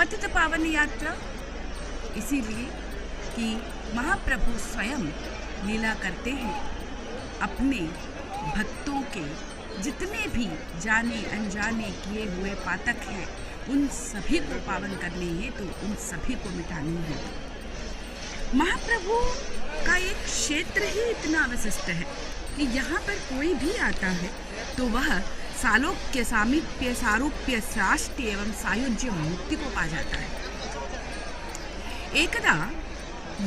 पतित पावन यात्रा इसीलिए कि महाप्रभु स्वयं लीला करते हैं, अपने भक्तों के जितने भी जाने अनजाने किए हुए पातक हैं उन सभी को पावन करने हैं, तो उन सभी को मिटाने हैं। महाप्रभु का एक क्षेत्र ही इतना विशिष्ट है कि यहाँ पर कोई भी आता है तो वह सालोक्य, सामीप्य, सारूप्य, साष्टि एवं सायुज्य मुक्ति को पा जाता है। एकदा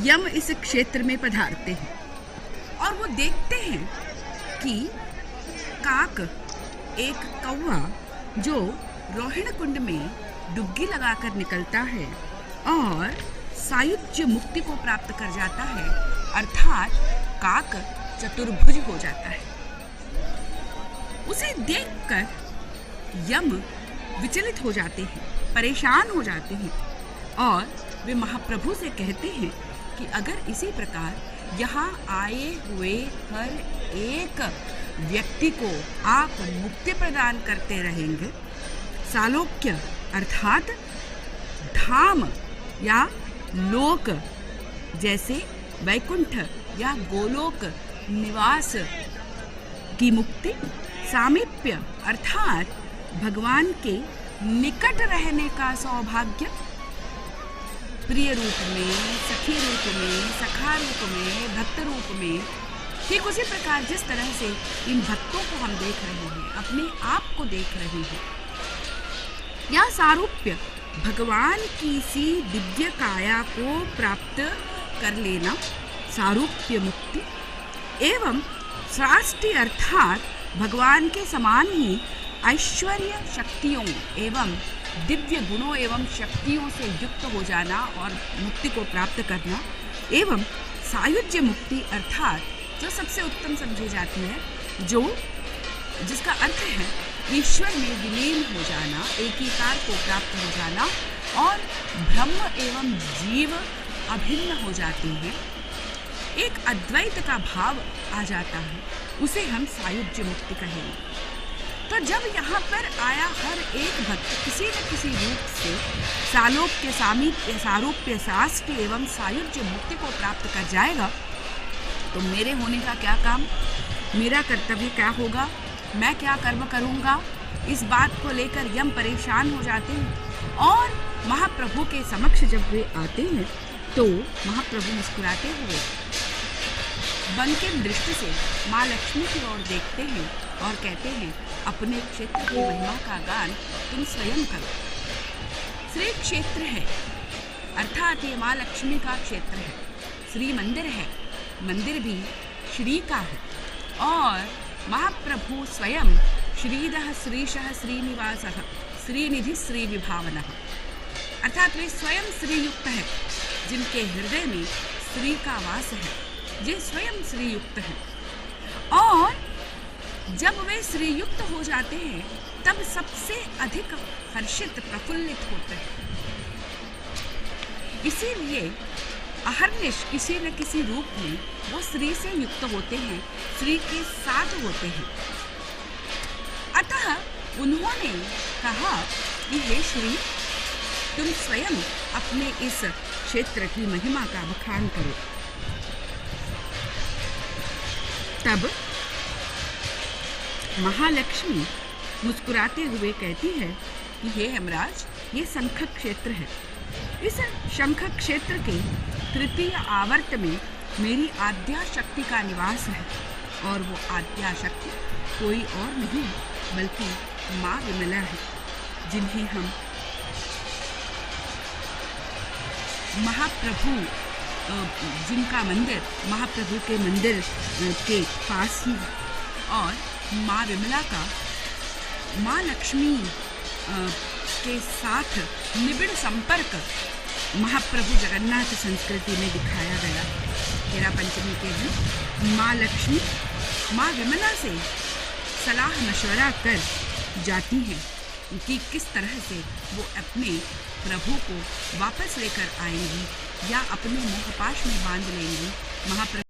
यम इस क्षेत्र में पधारते हैं और वो देखते हैं कि काक, एक कौवा जो रोहिण कुंड में डुबकी लगाकर निकलता है और सायुज्य मुक्ति को प्राप्त कर जाता है, अर्थात काक चतुर्भुज हो जाता है। उसे देखकर यम विचलित हो जाते हैं, परेशान हो जाते हैं और वे महाप्रभु से कहते हैं कि अगर इसी प्रकार यहाँ आए हुए हर एक व्यक्ति को आप मुक्ति प्रदान करते रहेंगे, सालोक्य अर्थात धाम या लोक जैसे वैकुंठ या गोलोक निवास की मुक्ति, सामीप्य अर्थात भगवान के निकट रहने का सौभाग्य, प्रिय रूप में, सखी रूप में, सखा रूप में, भक्त रूप में, ठीक उसी प्रकार जिस तरह से इन भक्तों को हम देख रहे हैं, अपने आप को देख रहे हैं, या सारूप्य भगवान की सी दिव्य काया को प्राप्त कर लेना, सारूप्य मुक्ति, एवं साष्टि अर्थात भगवान के समान ही ऐश्वर्य शक्तियों एवं दिव्य गुणों एवं शक्तियों से युक्त हो जाना और मुक्ति को प्राप्त करना, एवं सायुज्य मुक्ति अर्थात जो सबसे उत्तम समझी जाती है, जिसका अर्थ है ईश्वर में विलीन हो जाना, एकीकार को प्राप्त हो जाना और ब्रह्म एवं जीव अभिन्न हो जाते हैं, एक अद्वैत का भाव आ जाता है, उसे हम सायुज्य मुक्ति कहेंगे। तो जब यहाँ पर आया हर एक भक्त किसी न किसी रूप से सालोक्य, सामीप्य, सारूप्य, साष्टि एवं सायुज्य मुक्ति को प्राप्त कर जाएगा, तो मेरे होने का क्या काम, मेरा कर्तव्य क्या होगा, मैं क्या कर्म करूँगा, इस बात को लेकर यम परेशान हो जाते हैं। और महाप्रभु के समक्ष जब वे आते हैं तो महाप्रभु मुस्कुराते हुए बंकिम दृष्टि से माँ लक्ष्मी की ओर देखते हैं और कहते हैं, अपने क्षेत्र की महिमा का गान तुम स्वयं करो। श्री क्षेत्र है अर्थात ये माँ लक्ष्मी का क्षेत्र है, श्री मंदिर है, मंदिर भी श्री का है और महाप्रभु स्वयं श्रीदः श्रीशः श्रीनिवासः श्रीनिधि श्री विभावनः अर्थात वे स्वयं श्रीयुक्त है, जिनके हृदय में श्री का वास है, जे स्वयं श्रीयुक्त है। और जब वे श्रीयुक्त हो जाते हैं तब सबसे अधिक हर्षित प्रफुल्लित होते हैं। इसीलिए अहर्निश किसी न किसी रूप में वो श्री से युक्त होते हैं, श्री के साथ होते हैं। अतः उन्होंने कहा कि हे श्री, तुम स्वयं अपने इस क्षेत्र की महिमा का बखान करो। तब महालक्ष्मी मुस्कुराते हुए कहती है कि हे हेमराज, ये शंख क्षेत्र है। इस शंख क्षेत्र के तृतीय आवर्त में मेरी आद्या शक्ति का निवास है और वो आद्या शक्ति कोई और नहीं बल्कि माँ विमला है, जिन्हें हम महाप्रभु, जिनका मंदिर महाप्रभु के मंदिर के पास ही है। और माँ विमला का माँ लक्ष्मी के साथ निबिड़ संपर्क महाप्रभु जगन्नाथ संस्कृति में दिखाया गया। हेरा पंचमी के दिन माँ लक्ष्मी माँ विमला से सलाह मशवरा कर जाती हैं कि किस तरह से वो अपने प्रभु को वापस लेकर आएंगी या अपने मोहपाश में बांध लेंगी। महाप्रभु